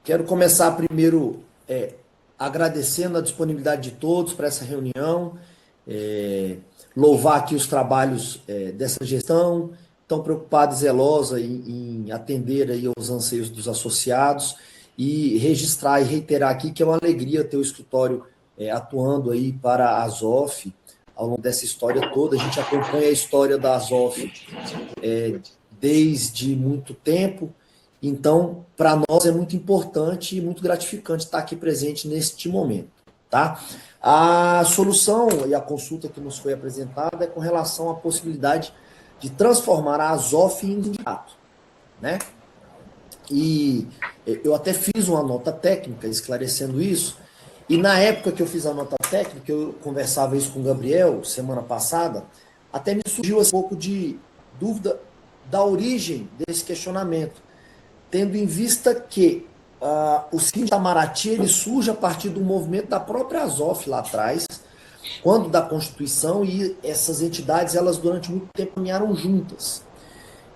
Quero começar primeiro agradecendo a disponibilidade de todos para essa reunião, é, louvar aqui os trabalhos dessa gestão, tão preocupada e zelosa em atender aí aos anseios dos associados e registrar e reiterar aqui que é uma alegria ter o escritório atuando aí para a Azof ao longo dessa história toda. A gente acompanha a história da Azof desde muito tempo. Então, para nós é muito importante e muito gratificante estar aqui presente neste momento, tá? A solução e a consulta que nos foi apresentada é com relação à possibilidade de transformar a Azof em sindicato, né? E eu até fiz uma nota técnica esclarecendo isso, e na época que eu fiz a nota técnica, eu conversava isso com o Gabriel semana passada, até me surgiu um pouco de dúvida da origem desse questionamento, tendo em vista que o Sindi Itamaraty ele surge a partir do movimento da própria Azof lá atrás, quando da Constituição, e essas entidades elas durante muito tempo caminharam juntas.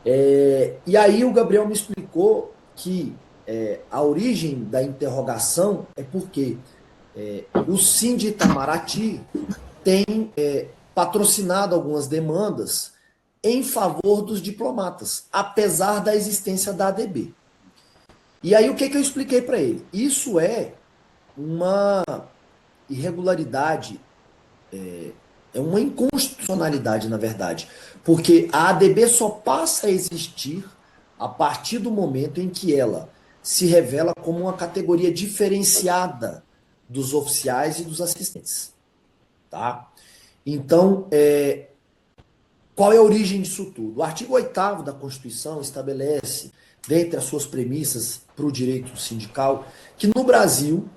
E aí o Gabriel me explicou que a origem da interrogação é porque o Sindi Itamaraty tem patrocinado algumas demandas em favor dos diplomatas, apesar da existência da ADB. E aí o que eu expliquei para ele? Isso é uma irregularidade, é uma inconstitucionalidade, na verdade, porque a ADB só passa a existir a partir do momento em que ela se revela como uma categoria diferenciada dos oficiais e dos assistentes, tá? Então, qual é a origem disso tudo? O artigo 8º da Constituição estabelece, dentre as suas premissas para o direito sindical, que no Brasil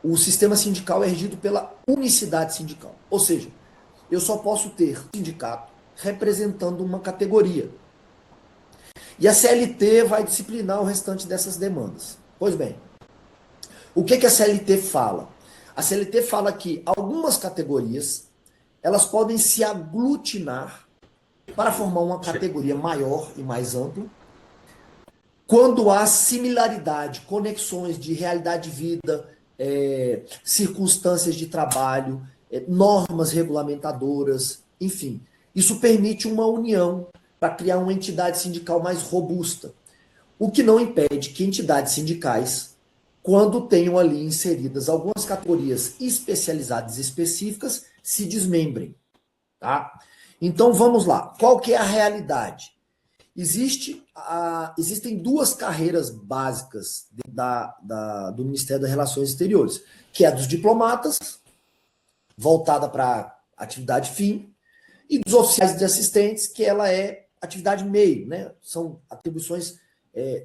o sistema sindical é regido pela unicidade sindical. Ou seja, eu só posso ter sindicato representando uma categoria. E a CLT vai disciplinar o restante dessas demandas. Pois bem, o que a CLT fala? A CLT fala que algumas categorias elas podem se aglutinar para formar uma categoria maior e mais ampla, quando há similaridade, conexões de realidade de vida, circunstâncias de trabalho, normas regulamentadoras, enfim. Isso permite uma união para criar uma entidade sindical mais robusta, o que não impede que entidades sindicais, quando tenham ali inseridas algumas categorias especializadas específicas, se desmembrem. Tá? Então vamos lá. Qual que é a realidade? Existem duas carreiras básicas do Ministério das Relações Exteriores, que é a dos diplomatas, voltada para atividade fim, e dos oficiais de assistentes, que ela é atividade meio, né? São atribuições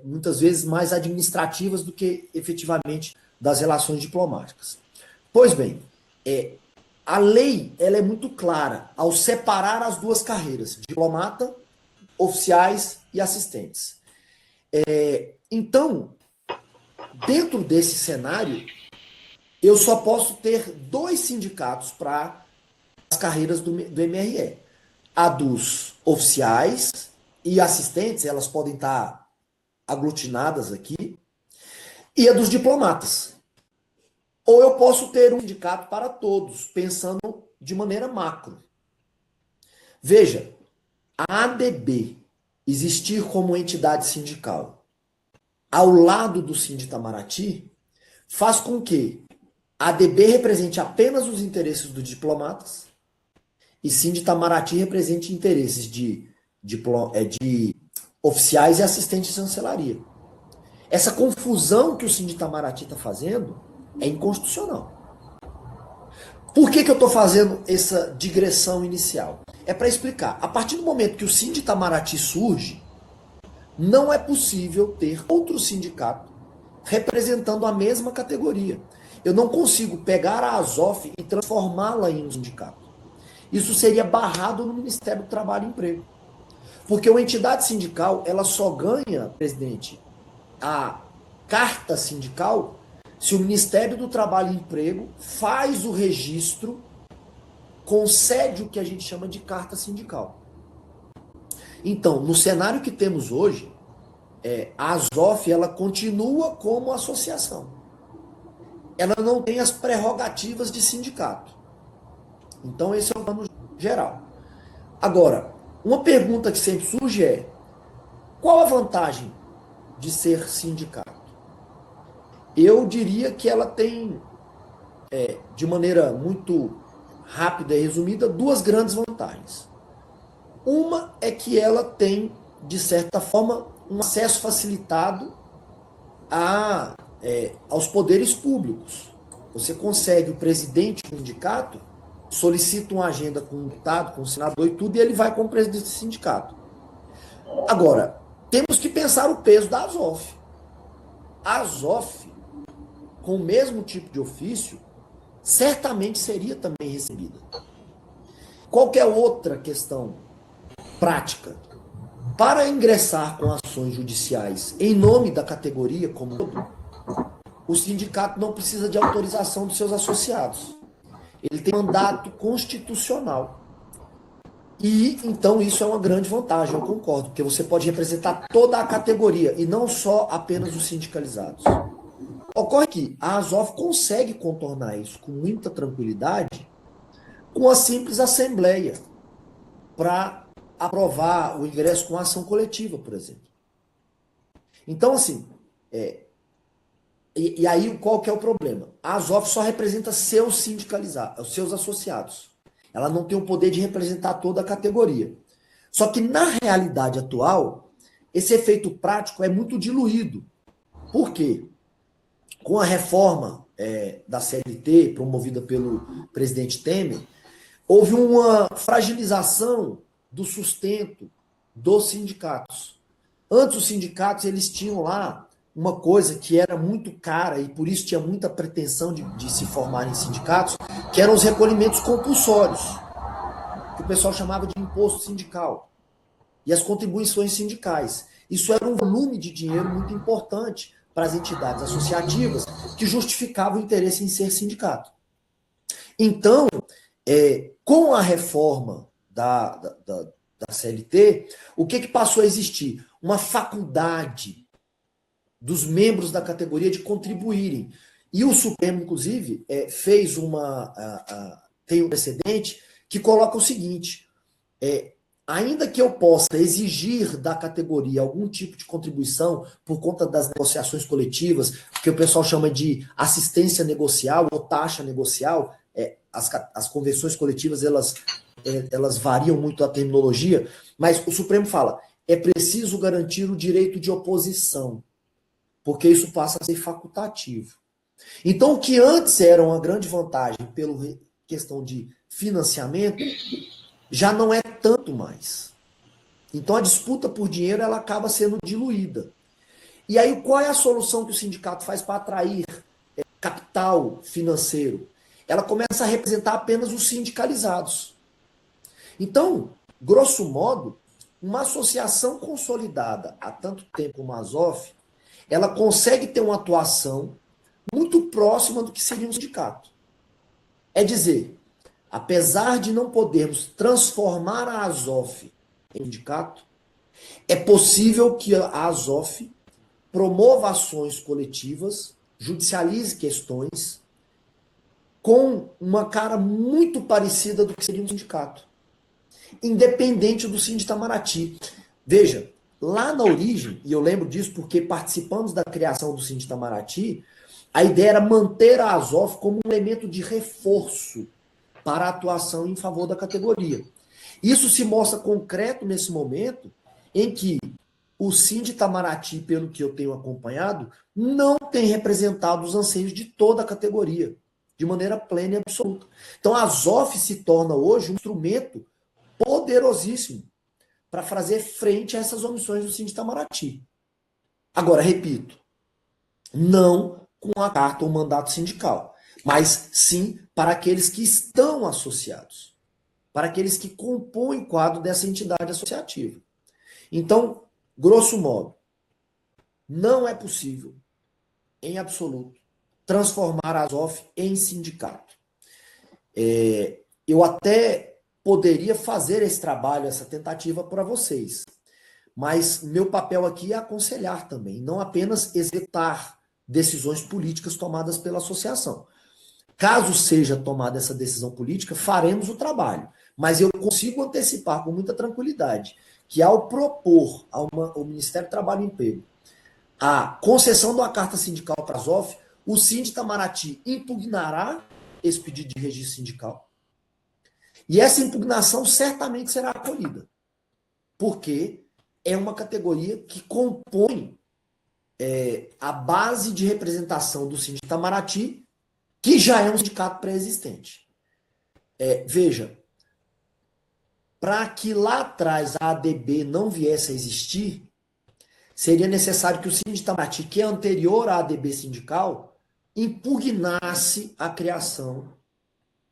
muitas vezes mais administrativas do que efetivamente das relações diplomáticas. Pois bem, a lei ela é muito clara ao separar as duas carreiras, diplomata, oficiais e assistentes. Então, dentro desse cenário, eu só posso ter dois sindicatos para as carreiras do MRE. A dos oficiais e assistentes, elas podem estar aglutinadas aqui, e a dos diplomatas. Ou eu posso ter um sindicato para todos, pensando de maneira macro. Veja, a ADB existir como entidade sindical ao lado do Sindi Itamaraty faz com que a ADB represente apenas os interesses dos diplomatas e Sindi Itamaraty represente interesses de oficiais e assistentes de chancelaria. Essa confusão que o Sindi Itamaraty está fazendo é inconstitucional. Por que eu estou fazendo essa digressão inicial? É para explicar. A partir do momento que o Sindi Itamaraty surge, não é possível ter outro sindicato representando a mesma categoria. Eu não consigo pegar a Azof e transformá-la em um sindicato. Isso seria barrado no Ministério do Trabalho e Emprego. Porque uma entidade sindical, ela só ganha, presidente, a carta sindical se o Ministério do Trabalho e Emprego faz o registro, concede o que a gente chama de carta sindical. Então, no cenário que temos hoje, a ASOF ela continua como associação. Ela não tem as prerrogativas de sindicato. Então, esse é o plano geral. Agora, uma pergunta que sempre surge é: qual a vantagem de ser sindicato? Eu diria que ela tem, de maneira muito rápida e resumida, duas grandes vantagens. Uma é que ela tem, de certa forma, um acesso facilitado aos poderes públicos. Você consegue, o presidente do sindicato solicita uma agenda com o deputado, com o senador e tudo, e ele vai com o presidente do sindicato. Agora, temos que pensar o peso da ASOF. A ASOF, com o mesmo tipo de ofício, certamente seria também recebida. Qualquer outra questão prática, para ingressar com ações judiciais em nome da categoria como todo, o sindicato não precisa de autorização dos seus associados. Ele tem mandato constitucional. E, então, isso é uma grande vantagem, eu concordo, porque você pode representar toda a categoria e não só apenas os sindicalizados. Ocorre que a ASOF consegue contornar isso com muita tranquilidade com a simples assembleia para aprovar o ingresso com ação coletiva, por exemplo. Então, assim, e aí qual que é o problema? A ASOF só representa seus sindicalizados, os seus associados. Ela não tem o poder de representar toda a categoria. Só que na realidade atual, esse efeito prático é muito diluído. Por quê? Com a reforma da CLT, promovida pelo presidente Temer, houve uma fragilização do sustento dos sindicatos. Antes, os sindicatos eles tinham lá uma coisa que era muito cara e por isso tinha muita pretensão de se formar em sindicatos, que eram os recolhimentos compulsórios, que o pessoal chamava de imposto sindical, e as contribuições sindicais. Isso era um volume de dinheiro muito importante para as entidades associativas que justificavam o interesse em ser sindicato. Então, com a reforma da CLT, o que passou a existir? Uma faculdade dos membros da categoria de contribuírem. E o Supremo, inclusive, fez tem um precedente que coloca o seguinte: ainda que eu possa exigir da categoria algum tipo de contribuição por conta das negociações coletivas, que o pessoal chama de assistência negocial ou taxa negocial, as convenções coletivas elas variam muito a terminologia, mas o Supremo fala, é preciso garantir o direito de oposição, porque isso passa a ser facultativo. Então, o que antes era uma grande vantagem pela questão de financiamento, já não é tanto mais. Então, a disputa por dinheiro ela acaba sendo diluída. E aí, qual é a solução que o sindicato faz para atrair capital financeiro? Ela começa a representar apenas os sindicalizados. Então, grosso modo, uma associação consolidada há tanto tempo como a ASOF, ela consegue ter uma atuação muito próxima do que seria um sindicato. É dizer, apesar de não podermos transformar a ASOF em sindicato, é possível que a ASOF promova ações coletivas, judicialize questões, com uma cara muito parecida do que seria um sindicato, independente do Sindi Itamaraty. Veja, lá na origem, e eu lembro disso porque participamos da criação do Sindi Itamaraty, a ideia era manter a ASOF como um elemento de reforço para a atuação em favor da categoria. Isso se mostra concreto nesse momento em que o Sindi Itamaraty, pelo que eu tenho acompanhado, não tem representado os anseios de toda a categoria, de maneira plena e absoluta. Então a ASOF se torna hoje um instrumento poderosíssimo para fazer frente a essas omissões do Sindi Itamaraty. Agora, repito, não com a carta ou mandato sindical, mas sim para aqueles que estão associados, para aqueles que compõem o quadro dessa entidade associativa. Então, grosso modo, não é possível, em absoluto, transformar a ASOF em sindicato. Eu até poderia fazer esse trabalho, essa tentativa para vocês, Mas meu papel aqui é aconselhar também, não apenas executar decisões políticas tomadas pela associação. Caso seja tomada essa decisão política, faremos o trabalho. Mas eu consigo antecipar com muita tranquilidade que ao propor ao Ministério do Trabalho e Emprego a concessão de uma carta sindical para a ZOF, o Sind Itamaraty impugnará esse pedido de registro sindical. E essa impugnação certamente será acolhida. Porque é uma categoria que compõe a base de representação do Sind Itamaraty, que já é um sindicato pré-existente. Veja, para que lá atrás a ADB não viesse a existir, seria necessário que o Sind Itamaraty, que é anterior à ADB sindical, impugnasse a criação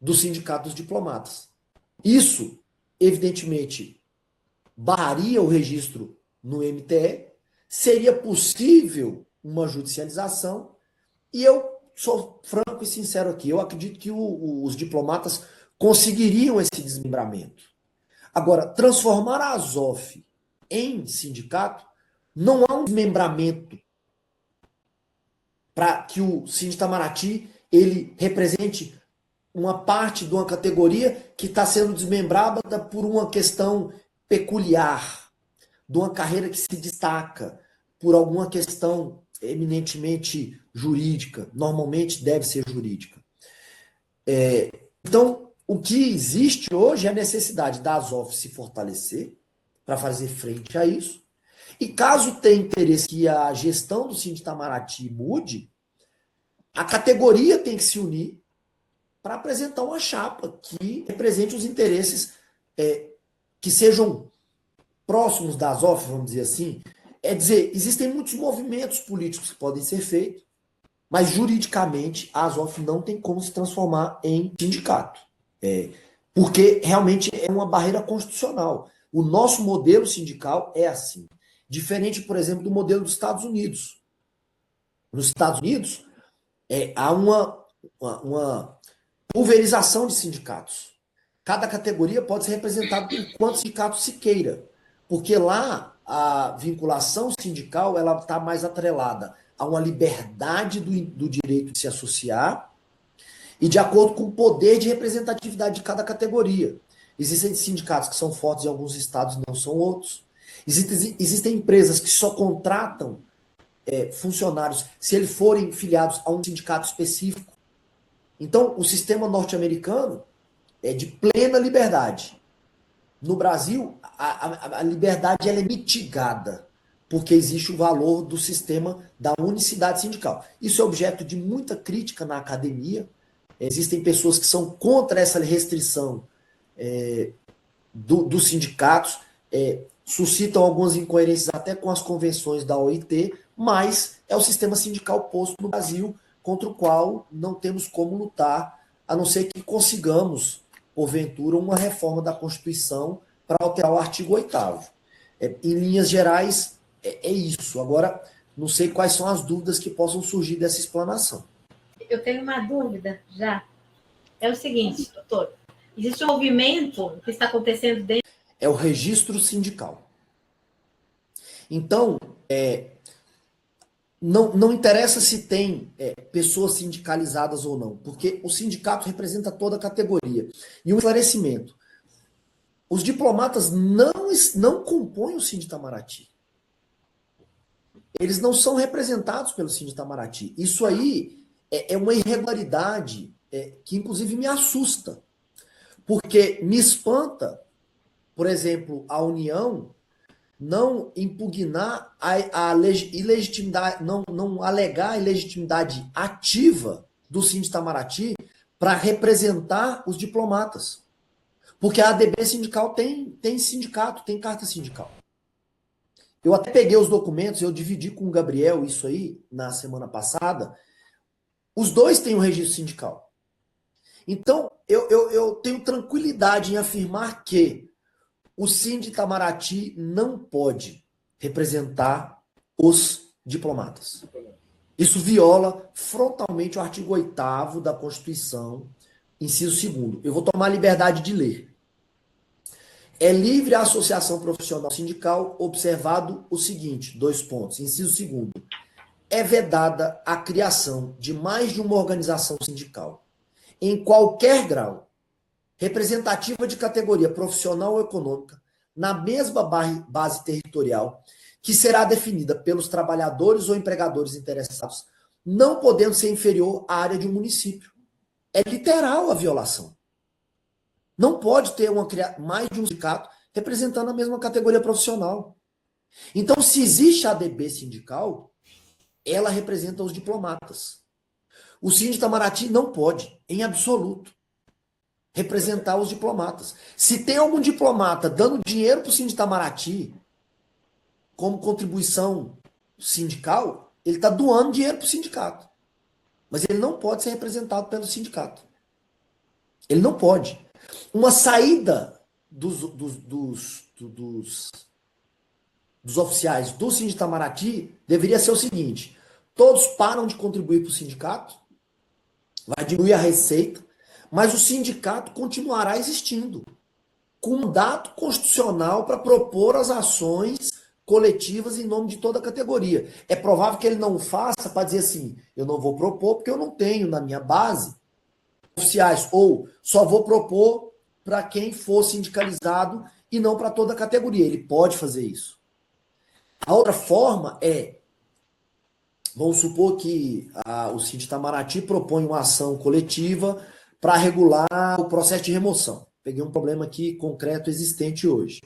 do Sindicato dos Diplomatas. Isso, evidentemente, barraria o registro no MTE, seria possível uma judicialização, e eu sou franco e sincero aqui, eu acredito que os diplomatas conseguiriam esse desmembramento. Agora, transformar a ZOF em sindicato, não há um desmembramento para que o Sind Itamaraty ele represente uma parte de uma categoria que está sendo desmembrada por uma questão peculiar, de uma carreira que se destaca por alguma questão eminentemente jurídica, normalmente deve ser jurídica. Então, o que existe hoje é a necessidade da ZOF se fortalecer para fazer frente a isso, e caso tenha interesse que a gestão do Sind Itamaraty mude, a categoria tem que se unir para apresentar uma chapa que represente os interesses que sejam próximos da ZOF, vamos dizer assim. É dizer, existem muitos movimentos políticos que podem ser feitos, mas juridicamente a ZOF não tem como se transformar em sindicato. Porque realmente é uma barreira constitucional. O nosso modelo sindical é assim. Diferente, por exemplo, do modelo dos Estados Unidos. Nos Estados Unidos, há uma pulverização de sindicatos. Cada categoria pode ser representada por quantos sindicatos se queira. Porque lá a vinculação sindical ela está mais atrelada a uma liberdade do direito de se associar e de acordo com o poder de representatividade de cada categoria. Existem sindicatos que são fortes em alguns estados e não são outros. Existem empresas que só contratam funcionários se eles forem filiados a um sindicato específico. Então, o sistema norte-americano é de plena liberdade. No Brasil, a liberdade ela é mitigada, porque existe o valor do sistema da unicidade sindical. Isso é objeto de muita crítica na academia. Existem pessoas que são contra essa restrição dos sindicatos, suscitam algumas incoerências até com as convenções da OIT, mas é o sistema sindical posto no Brasil contra o qual não temos como lutar, a não ser que consigamos, porventura, uma reforma da Constituição para alterar o artigo 8º. Em linhas gerais, é isso. Agora, não sei quais são as dúvidas que possam surgir dessa explanação. Eu tenho uma dúvida já. É o seguinte, doutor. Existe um movimento que está acontecendo dentro... É o registro sindical. Então, não interessa se tem pessoas sindicalizadas ou não, porque o sindicato representa toda a categoria. E um esclarecimento. Os diplomatas não compõem o Sind Itamaraty. Eles não são representados pelo Sind Itamaraty. Isso aí é uma irregularidade que, inclusive, me assusta. Porque me espanta, por exemplo, a União não impugnar a ilegitimidade, não alegar a ilegitimidade ativa do Sind Itamaraty para representar os diplomatas. Porque a ADB sindical tem sindicato, tem carta sindical. Eu até peguei os documentos, eu dividi com o Gabriel isso aí na semana passada. Os dois têm um registro sindical. Então, eu tenho tranquilidade em afirmar que o Sind Itamaraty não pode representar os diplomatas. Isso viola frontalmente o artigo 8º da Constituição, inciso 2º. Eu vou tomar a liberdade de ler. É livre a associação profissional sindical, observado o seguinte, 2 pontos. Inciso segundo, é vedada a criação de mais de uma organização sindical, em qualquer grau, representativa de categoria profissional ou econômica, na mesma base territorial, que será definida pelos trabalhadores ou empregadores interessados, não podendo ser inferior à área de um município. É literal a violação. Não pode ter mais de um sindicato representando a mesma categoria profissional. Então, se existe a ADB sindical, ela representa os diplomatas. O Síndico de Itamaraty não pode, em absoluto, representar os diplomatas. Se tem algum diplomata dando dinheiro para o Síndico de Itamaraty como contribuição sindical, ele está doando dinheiro para o sindicato. Mas ele não pode ser representado pelo sindicato. Ele não pode. Uma saída dos oficiais do Síndico de Itamaraty deveria ser o seguinte: todos param de contribuir para o sindicato, vai diminuir a receita, mas o sindicato continuará existindo, com mandato constitucional para propor as ações coletivas em nome de toda a categoria. É provável que ele não faça para dizer assim, eu não vou propor porque eu não tenho na minha base oficiais, ou só vou propor para quem for sindicalizado e não para toda a categoria. Ele pode fazer isso. A outra forma é, vamos supor que o Síndico de Itamaraty propõe uma ação coletiva para regular o processo de remoção. Peguei um problema aqui concreto existente hoje.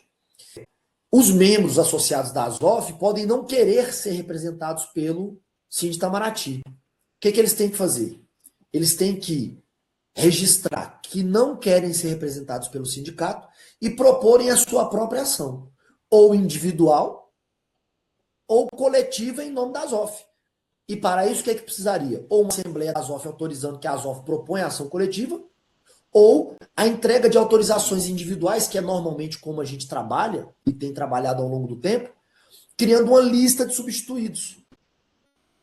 Os membros associados da ASOF podem não querer ser representados pelo Síndico de Itamaraty. O que eles têm que fazer? Eles têm que registrar que não querem ser representados pelo sindicato e proporem a sua própria ação, ou individual, ou coletiva em nome da ASOF. E para isso, o que é que precisaria? Ou uma assembleia da ASOF autorizando que a ASOF proponha a ação coletiva, ou a entrega de autorizações individuais, que é normalmente como a gente trabalha, e tem trabalhado ao longo do tempo, criando uma lista de substituídos.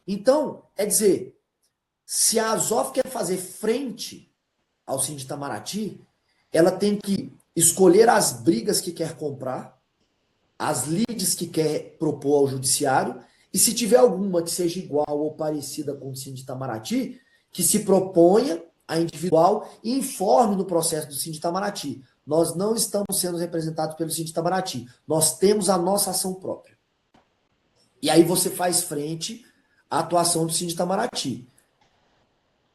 Então, é dizer, se a ASOF quer fazer frente ao Síndico de Itamaraty, ela tem que escolher as brigas que quer comprar, as leads que quer propor ao judiciário, e se tiver alguma que seja igual ou parecida com o Síndico de Itamaraty, que se proponha a individual e informe no processo do Síndico de Itamaraty. Nós não estamos sendo representados pelo Síndico de Itamaraty. Nós temos a nossa ação própria. E aí você faz frente à atuação do Síndico de Itamaraty.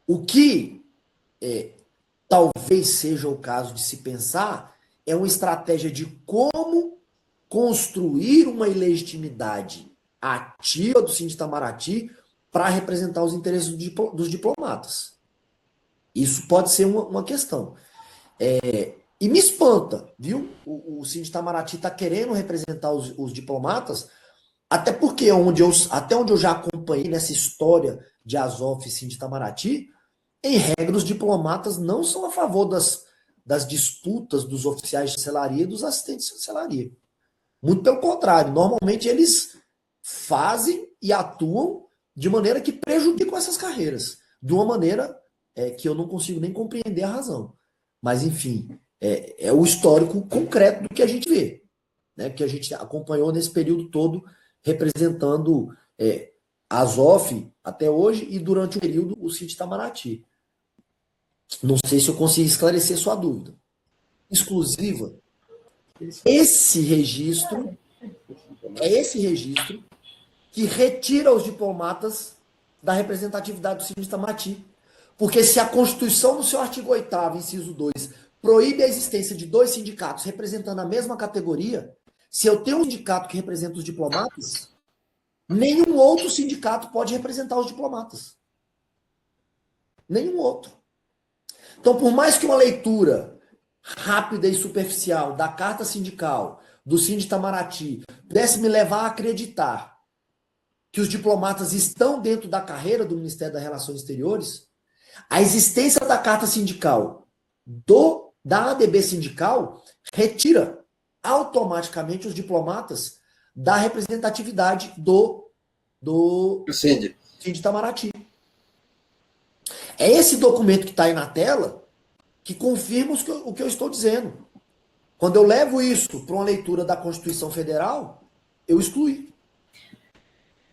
O que talvez seja o caso de se pensar é uma estratégia de como construir uma ilegitimidade ativa do Síndico de Itamaraty para representar os interesses dos diplomatas. Isso pode ser uma questão. E me espanta, viu? O Síndico de Itamaraty está querendo representar os diplomatas, até porque até onde eu já acompanhei nessa história de ASOF e Síndico de Itamaraty, em regra, os diplomatas não são a favor das disputas dos oficiais de chancelaria e dos assistentes de chancelaria. Muito pelo contrário, normalmente eles fazem e atuam de maneira que prejudicam essas carreiras, de uma maneira que eu não consigo nem compreender a razão. Mas, enfim, é o histórico concreto do que a gente vê, né, que a gente acompanhou nesse período todo, representando a ASOF até hoje e durante o período o Síndico de Itamaraty. Não sei se eu consigo esclarecer sua dúvida. Exclusiva. Esse registro que retira os diplomatas da representatividade do Síndico de Itamaraty. Porque se a Constituição, no seu artigo 8º, inciso 2, proíbe a existência de 2 sindicatos representando a mesma categoria, se eu tenho um sindicato que representa os diplomatas, nenhum outro sindicato pode representar os diplomatas. Nenhum outro. Então, por mais que uma leitura rápida e superficial da carta sindical do Síndico de Itamaraty pudesse me levar a acreditar que os diplomatas estão dentro da carreira do Ministério das Relações Exteriores, a existência da carta sindical da ADB sindical retira automaticamente os diplomatas da representatividade do Síndico de Itamaraty. É esse documento que está aí na tela que confirma o que eu estou dizendo. Quando eu levo isso para uma leitura da Constituição Federal, eu excluí.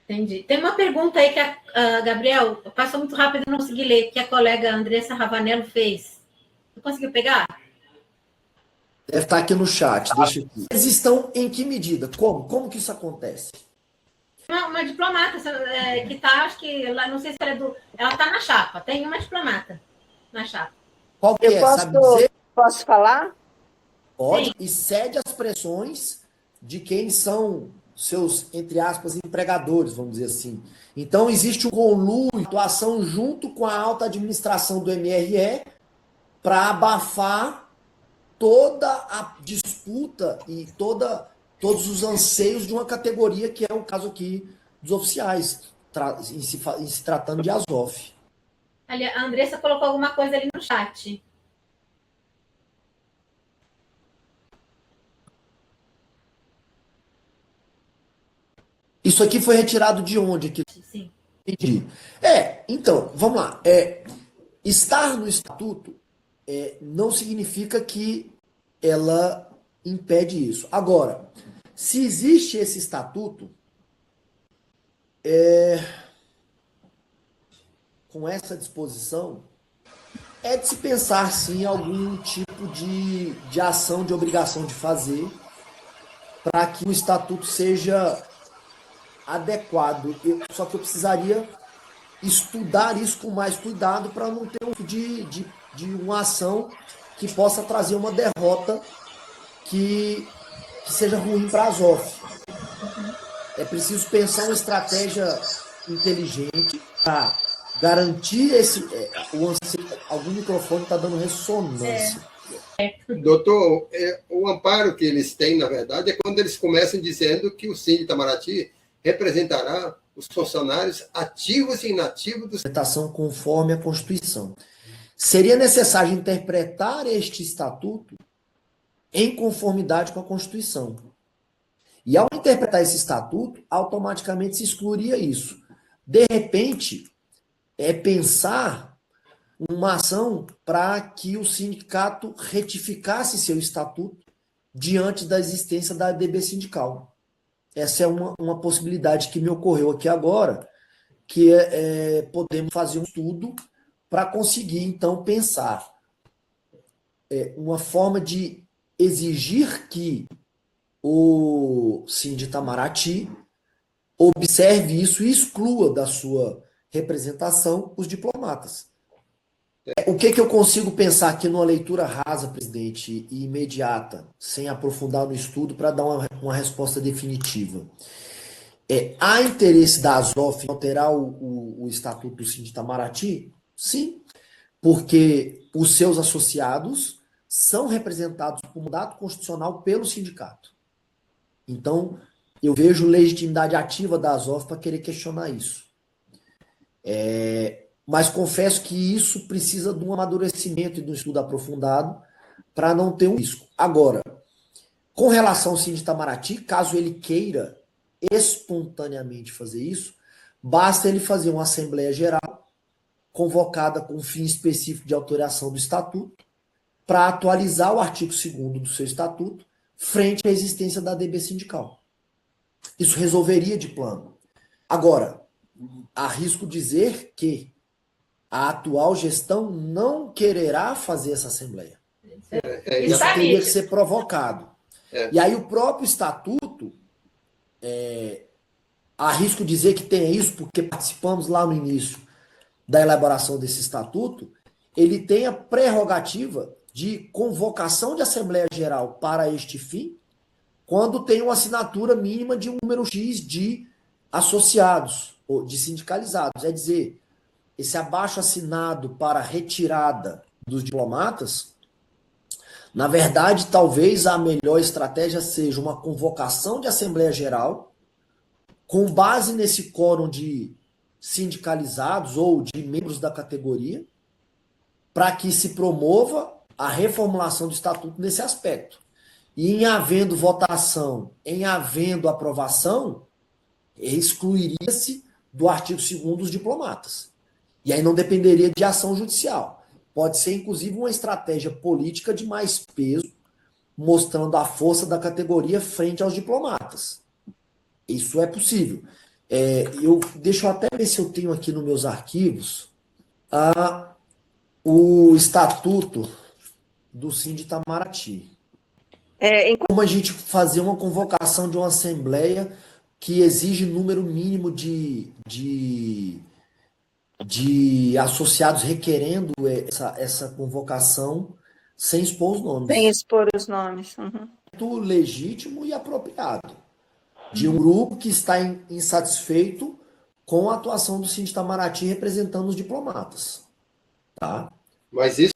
Entendi. Tem uma pergunta aí que Gabriel, passou muito rápido e não consegui ler, que a colega Andressa Ravanello fez. Você conseguiu pegar? Deve estar aqui no chat, deixa aqui. Eles estão em que medida? Como? Como que isso acontece? Uma diplomata que está, acho que, lá, não sei se ela é do... Ela está na chapa, tem uma diplomata na chapa. Qual que é? Sabe dizer? Posso falar? Pode. Sim. E cede às pressões de quem são seus, entre aspas, empregadores, vamos dizer assim. Então, existe um conluio, atuação junto com a alta administração do MRE para abafar toda a disputa e todos os anseios de uma categoria que é o caso aqui dos oficiais, em se tratando de Azov. Ali, a Andressa colocou alguma coisa ali no chat. Isso aqui foi retirado de onde? Aqui? Sim. Entendi. Então, vamos lá. Estar no estatuto não significa que ela impede isso. Agora, se existe esse estatuto, com essa disposição, é de se pensar, sim, algum tipo de ação, de obrigação de fazer, para que o estatuto seja adequado. Só que eu precisaria estudar isso com mais cuidado para não ter um de uma ação que possa trazer uma derrota que seja ruim para a Azov. É preciso pensar uma estratégia inteligente para garantir algum microfone está dando ressonância. Doutor, o amparo que eles têm, na verdade, é quando eles começam dizendo que o Cine Itamaraty representará os funcionários ativos e inativos do... Interpretação conforme a Constituição. Seria necessário interpretar este estatuto em conformidade com a Constituição. E ao interpretar esse estatuto, automaticamente se excluiria isso. De repente, pensar uma ação para que o sindicato retificasse seu estatuto diante da existência da ADB sindical. Essa é uma possibilidade que me ocorreu aqui agora, que podemos fazer um estudo para conseguir, então, pensar uma forma de exigir que o Sindi Itamaraty observe isso e exclua da sua representação os diplomatas. O que eu consigo pensar aqui numa leitura rasa, presidente, e imediata, sem aprofundar no estudo, para dar uma resposta definitiva? Há interesse da Azov em alterar o estatuto do Sindi Itamaraty? Sim, porque os seus associados são representados por mandato constitucional pelo sindicato. Então, eu vejo legitimidade ativa da Azov para querer questionar isso. Mas confesso que isso precisa de um amadurecimento e de um estudo aprofundado para não ter um risco. Agora, com relação ao Sindi Itamaraty, caso ele queira espontaneamente fazer isso, basta ele fazer uma Assembleia Geral convocada com fim específico de alteração do Estatuto para atualizar o artigo 2º do seu Estatuto frente à existência da ADB sindical. Isso resolveria de plano. Agora, arrisco dizer que a atual gestão não quererá fazer essa Assembleia. Isso teria que ser provocado. E aí o próprio Estatuto, arrisco dizer que tem isso, porque participamos lá no início da elaboração desse Estatuto, ele tem a prerrogativa de convocação de Assembleia Geral para este fim, quando tem uma assinatura mínima de um número X de associados, ou de sindicalizados. É dizer, esse abaixo-assinado para retirada dos diplomatas, na verdade, talvez a melhor estratégia seja uma convocação de Assembleia Geral, com base nesse quórum de sindicalizados ou de membros da categoria, para que se promova a reformulação do Estatuto nesse aspecto. E em havendo votação, em havendo aprovação, excluiria-se do artigo 2º os diplomatas. E aí não dependeria de ação judicial. Pode ser, inclusive, uma estratégia política de mais peso mostrando a força da categoria frente aos diplomatas. Isso é possível. Deixa eu até ver se eu tenho aqui nos meus arquivos o estatuto do Sindi Itamaraty. Como a gente fazer uma convocação de uma assembleia que exige número mínimo de associados requerendo essa convocação sem expor os nomes. Sem expor os nomes. Uhum. Legítimo e apropriado de um grupo que está insatisfeito com a atuação do Sindi Itamaraty representando os diplomatas. Tá? Mas isso...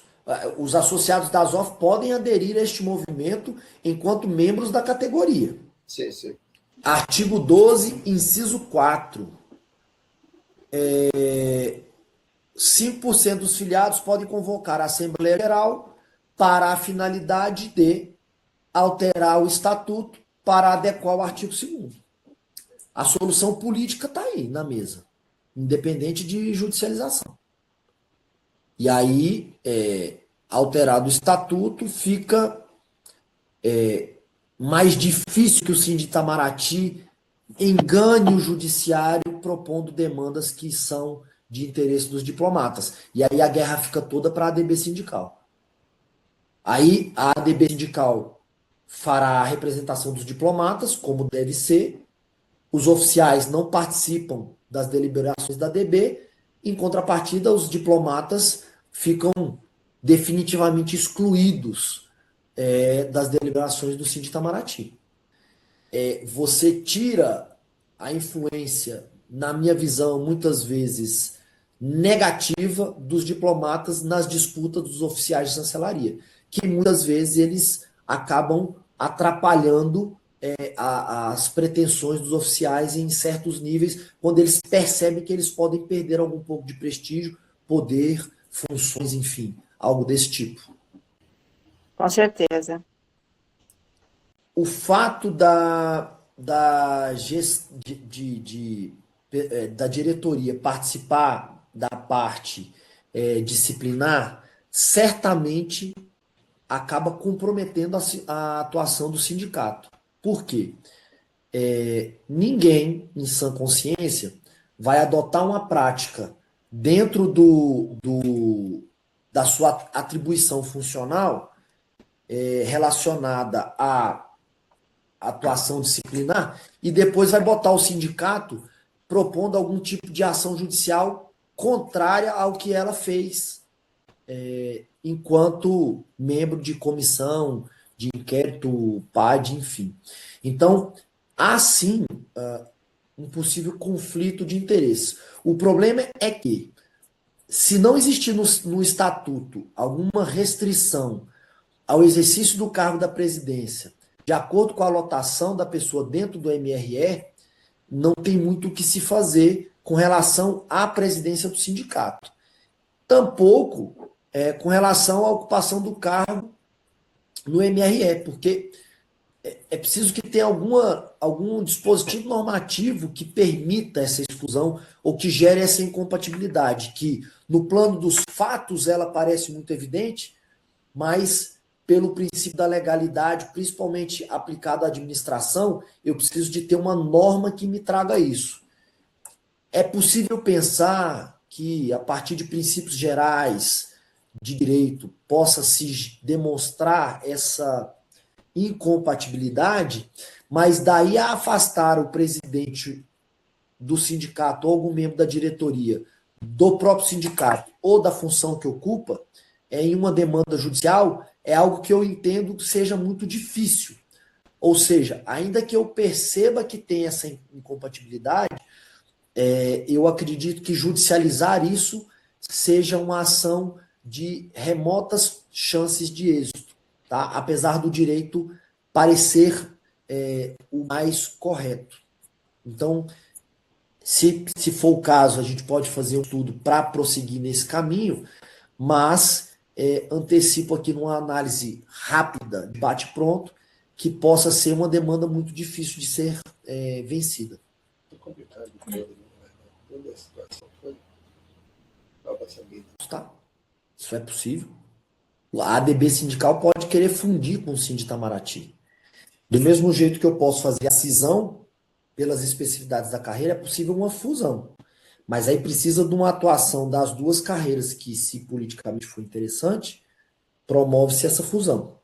Os associados da Azof podem aderir a este movimento enquanto membros da categoria. Sim, sim. Artigo 12, inciso 4. 5% dos filiados podem convocar a Assembleia Geral para a finalidade de alterar o estatuto para adequar o artigo 2º. A solução política está aí na mesa, independente de judicialização. E aí, alterado o estatuto, fica mais difícil que o Sindi Itamaraty engane o judiciário propondo demandas que são de interesse dos diplomatas. E aí a guerra fica toda para a ADB sindical. Aí a ADB sindical fará a representação dos diplomatas, como deve ser. Os oficiais não participam das deliberações da ADB. Em contrapartida, os diplomatas ficam definitivamente excluídos das deliberações do Sindi Itamaraty. Você tira a influência, na minha visão, muitas vezes negativa dos diplomatas nas disputas dos oficiais de chancelaria, que muitas vezes eles acabam atrapalhando as pretensões dos oficiais em certos níveis, quando eles percebem que eles podem perder algum pouco de prestígio, poder, funções, enfim, algo desse tipo. Com certeza. O fato da diretoria participar da parte disciplinar certamente acaba comprometendo a atuação do sindicato. Por quê? Ninguém, em sã consciência, vai adotar uma prática dentro da sua atribuição funcional relacionada à atuação disciplinar e depois vai botar o sindicato propondo algum tipo de ação judicial contrária ao que ela fez enquanto membro de comissão, de inquérito, PAD, enfim. Então, há sim um possível conflito de interesses. O problema é que, se não existir no estatuto alguma restrição ao exercício do cargo da presidência, de acordo com a lotação da pessoa dentro do MRE, não tem muito o que se fazer com relação à presidência do sindicato. Tampouco com relação à ocupação do cargo no MRE, porque é preciso que tenha algum dispositivo normativo que permita essa exclusão ou que gere essa incompatibilidade, que no plano dos fatos ela parece muito evidente, mas pelo princípio da legalidade, principalmente aplicado à administração, eu preciso de ter uma norma que me traga isso. É possível pensar que, a partir de princípios gerais de direito, possa se demonstrar essa incompatibilidade, mas daí a afastar o presidente do sindicato ou algum membro da diretoria do próprio sindicato ou da função que ocupa, em uma demanda judicial, é algo que eu entendo que seja muito difícil. Ou seja, ainda que eu perceba que tem essa incompatibilidade, eu acredito que judicializar isso seja uma ação de remotas chances de êxito, tá? Apesar do direito parecer o mais correto. Então, se for o caso, a gente pode fazer um estudo para prosseguir nesse caminho, mas antecipo aqui numa análise rápida, de bate-pronto, que possa ser uma demanda muito difícil de ser vencida. Tá? Isso é possível. A ADB sindical pode querer fundir com o Sind Itamaraty. Do mesmo jeito que eu posso fazer a cisão, pelas especificidades da carreira, é possível uma fusão. Mas aí precisa de uma atuação das duas carreiras que, se politicamente for interessante, promove-se essa fusão.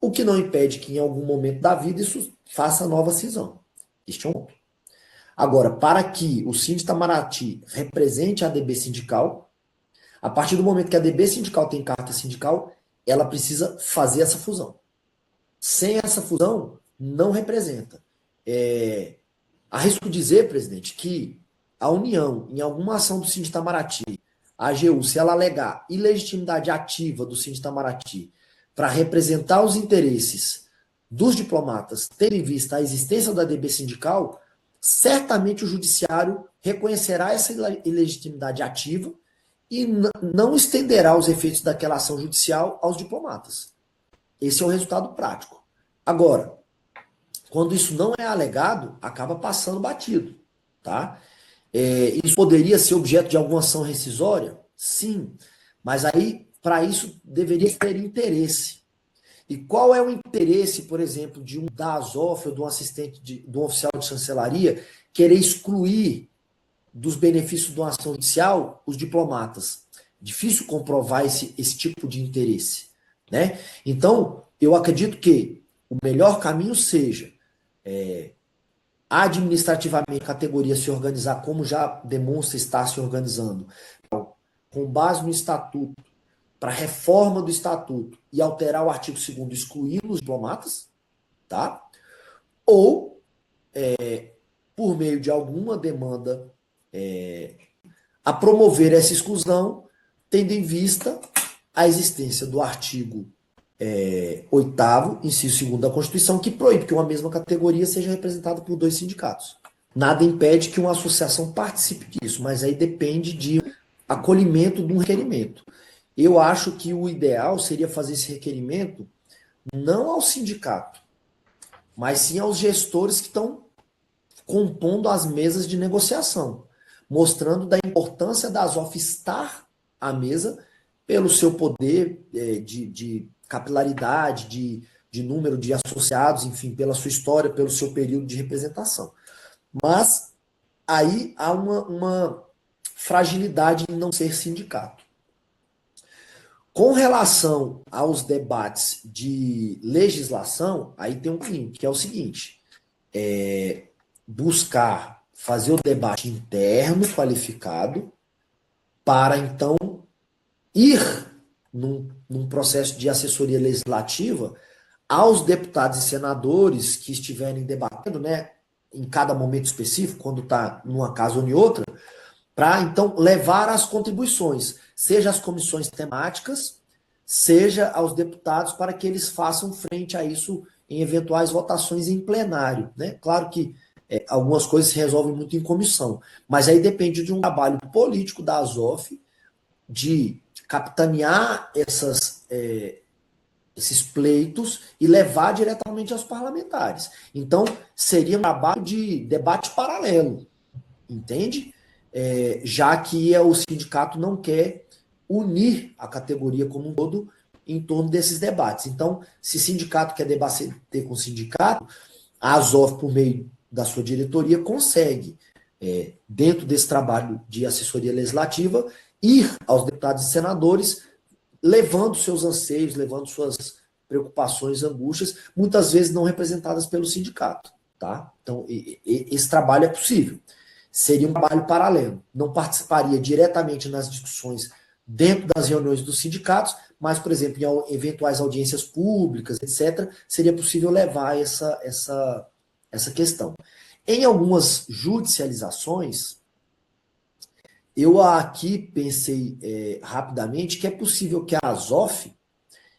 O que não impede que em algum momento da vida isso faça nova cisão. Este é um ponto. Agora, para que o Sind Itamaraty represente a ADB sindical, a partir do momento que a ADB sindical tem carta sindical, ela precisa fazer essa fusão. Sem essa fusão, não representa. Arrisco dizer, presidente, que a União, em alguma ação do Sind Itamaraty, a AGU, se ela alegar ilegitimidade ativa do Sind Itamaraty para representar os interesses dos diplomatas, tendo em vista a existência da ADB sindical, certamente o judiciário reconhecerá essa ilegitimidade ativa e não estenderá os efeitos daquela ação judicial aos diplomatas. Esse é o resultado prático. Agora, quando isso não é alegado, acaba passando batido, tá? Isso poderia ser objeto de alguma ação rescisória? Sim, mas aí, para isso, deveria ter interesse. E qual é o interesse, por exemplo, da ASOF ou de um assistente, de um oficial de chancelaria, querer excluir dos benefícios de uma ação judicial os diplomatas? Difícil comprovar esse tipo de interesse, né? Então, eu acredito que o melhor caminho seja administrativamente a categoria se organizar como já demonstra estar se organizando, com base no estatuto, para reforma do estatuto e alterar o artigo 2º, excluindo os diplomatas, tá? Ou, por meio de alguma demanda, a promover essa exclusão, tendo em vista a existência do artigo 8º, inciso 2º da Constituição, que proíbe que uma mesma categoria seja representada por 2 sindicatos. Nada impede que uma associação participe disso, mas aí depende de acolhimento de um requerimento. Eu acho que o ideal seria fazer esse requerimento não ao sindicato, mas sim aos gestores que estão compondo as mesas de negociação, mostrando da importância da ASOF estar à mesa pelo seu poder de capilaridade, de número de associados, enfim, pela sua história, pelo seu período de representação. Mas aí há uma fragilidade em não ser sindicato. Com relação aos debates de legislação, aí tem um caminho, que é o seguinte, buscar fazer o debate interno qualificado para, então, ir num processo de assessoria legislativa aos deputados e senadores que estiverem debatendo, né, em cada momento específico, quando está numa casa ou em outra, para, então, levar as contribuições, seja às comissões temáticas, seja aos deputados, para que eles façam frente a isso em eventuais votações em plenário, né? Claro que algumas coisas se resolvem muito em comissão, mas aí depende de um trabalho político da ASOF de capitanear esses pleitos e levar diretamente aos parlamentares. Então, seria um trabalho de debate paralelo, entende? Já que o sindicato não quer unir a categoria como um todo em torno desses debates. Então, se sindicato quer debater com o sindicato, a ASOF, por meio da sua diretoria, consegue, dentro desse trabalho de assessoria legislativa, ir aos deputados e senadores, levando seus anseios, levando suas preocupações, angústias, muitas vezes não representadas pelo sindicato. Tá? Então, esse trabalho é possível. Seria um trabalho paralelo. Não participaria diretamente nas discussões dentro das reuniões dos sindicatos, mas, por exemplo, em eventuais audiências públicas, etc., seria possível levar essa questão. Em algumas judicializações, eu aqui pensei rapidamente que é possível que a ASOF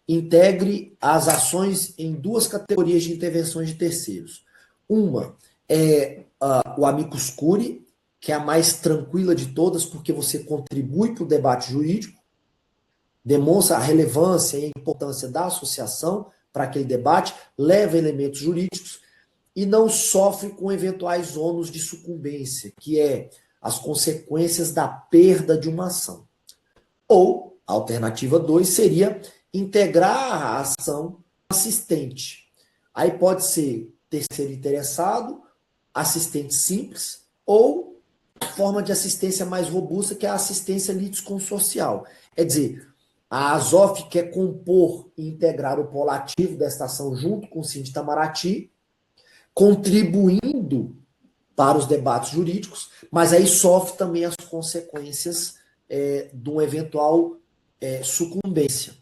integre as ações em 2 categorias de intervenções de terceiros. Uma é o amicus curiae, que é a mais tranquila de todas, porque você contribui para o debate jurídico, demonstra a relevância e a importância da associação para aquele debate, leva elementos jurídicos e não sofre com eventuais ônus de sucumbência, que é as consequências da perda de uma ação. Ou, a alternativa 2 seria integrar a ação assistente. Aí pode ser terceiro interessado, assistente simples, ou forma de assistência mais robusta, que é a assistência litisconssorcial. Quer dizer, a ASOF quer compor e integrar o polo ativo desta ação junto com o Síndico Itamaraty, contribuindo para os debates jurídicos, mas aí sofre também as consequências de uma eventual sucumbência.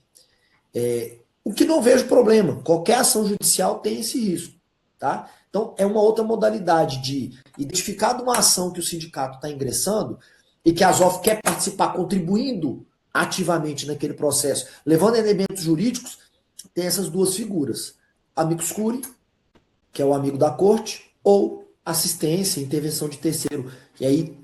O que não vejo problema, qualquer ação judicial tem esse risco. Tá? Então, é uma outra modalidade de identificar de uma ação que o sindicato está ingressando e que a ASOF quer participar, contribuindo ativamente naquele processo, levando elementos jurídicos, tem essas duas figuras. Amicus curiae, que é o amigo da corte, ou assistência, intervenção de terceiro. E aí,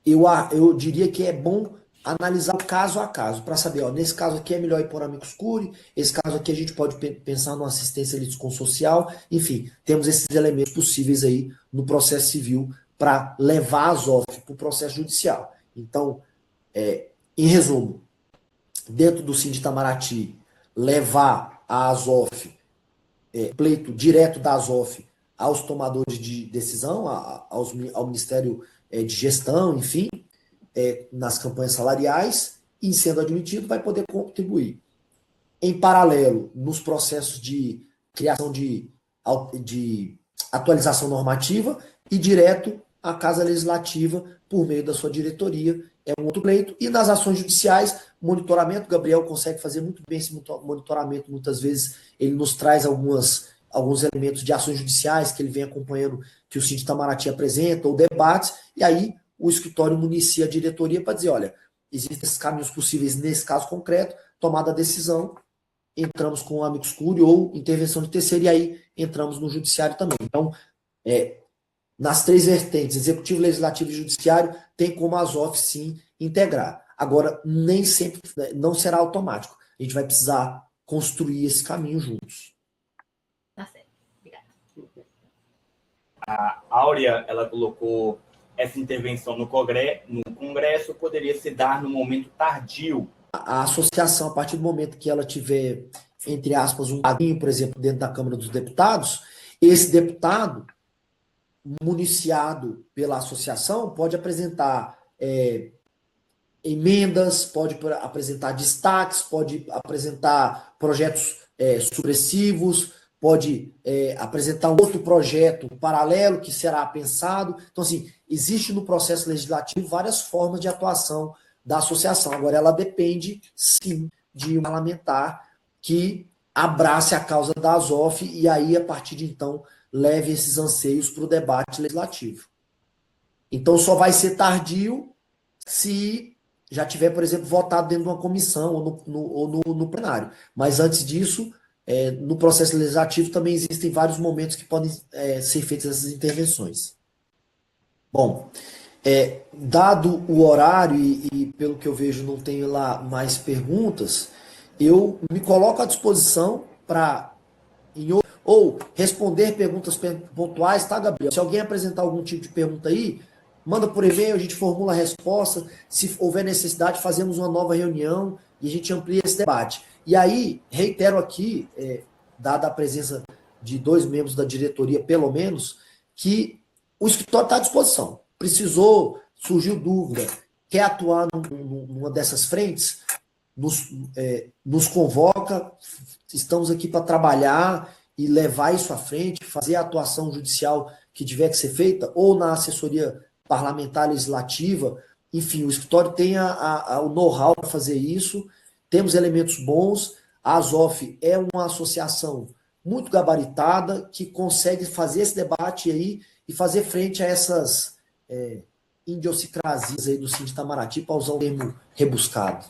eu diria que é bom analisar o caso a caso, para saber, ó, nesse caso aqui é melhor ir por amicus curiae, esse caso aqui a gente pode pensar numa assistência litisconssorcial, enfim, temos esses elementos possíveis aí no processo civil para levar a ASOF para o processo judicial. Então, em resumo, dentro do Síndico Itamaraty, levar a ASOF, pleito direto da ASOF aos tomadores de decisão, ao Ministério de Gestão, enfim, nas campanhas salariais, e sendo admitido, vai poder contribuir. Em paralelo, nos processos de criação de atualização normativa e direto à Casa Legislativa por meio da sua diretoria, é um outro pleito. E nas ações judiciais, monitoramento, Gabriel consegue fazer muito bem esse monitoramento, muitas vezes ele nos traz alguns elementos de ações judiciais que ele vem acompanhando, que o Síndico Itamaraty apresenta, ou debates, e aí o escritório municia a diretoria para dizer, olha, existem esses caminhos possíveis nesse caso concreto, tomada a decisão, entramos com o amicus curiae ou intervenção de terceiro, e aí entramos no judiciário também. Então, nas três vertentes, executivo, legislativo e judiciário, tem como a ASOF, sim, integrar. Agora, nem sempre, não será automático. A gente vai precisar construir esse caminho juntos. Tá certo. Obrigada. A Áurea, ela colocou essa intervenção no Congresso poderia se dar no momento tardio. A associação, a partir do momento que ela tiver, entre aspas, um caminho, por exemplo, dentro da Câmara dos Deputados, esse deputado, municiado pela associação, pode apresentar emendas, pode apresentar destaques, pode apresentar projetos supressivos, pode apresentar um outro projeto paralelo que será pensado. Então, assim, existe no processo legislativo várias formas de atuação da associação. Agora, ela depende, sim, de um parlamentar que abrace a causa da ASOF e aí, a partir de então, leve esses anseios para o debate legislativo. Então, só vai ser tardio se já tiver, por exemplo, votado dentro de uma comissão ou no plenário. Mas, antes disso, no processo legislativo também existem vários momentos que podem ser feitas essas intervenções. Bom, dado o horário e pelo que eu vejo não tenho lá mais perguntas, eu me coloco à disposição para ou responder perguntas pontuais, tá, Gabriel? Se alguém apresentar algum tipo de pergunta aí, manda por e-mail, a gente formula a resposta. Se houver necessidade, fazemos uma nova reunião e a gente amplia esse debate. E aí, reitero aqui, dada a presença de 2 membros da diretoria, pelo menos, que o escritório está à disposição. Precisou, surgiu dúvida, quer atuar numa dessas frentes, nos convoca, estamos aqui para trabalhar e levar isso à frente, fazer a atuação judicial que tiver que ser feita, ou na assessoria parlamentar legislativa. Enfim, o escritório tem o know-how para fazer isso, temos elementos bons. A ASOF é uma associação muito gabaritada, que consegue fazer esse debate aí e fazer frente a essas idiosincrasias aí do Síndico Itamaraty, para usar um termo rebuscado.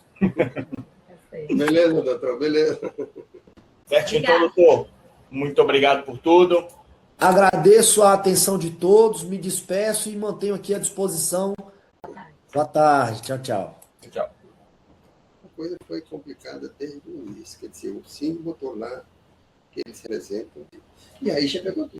Beleza, doutor, beleza. Certinho, então, doutor. Muito obrigado por tudo. Agradeço a atenção de todos, me despeço e mantenho aqui à disposição. Boa tarde. Tchau, tchau. Tchau. A coisa foi complicada desde o início. Quer dizer, o síndico botou lá que eles representam. E aí já pegou tudo.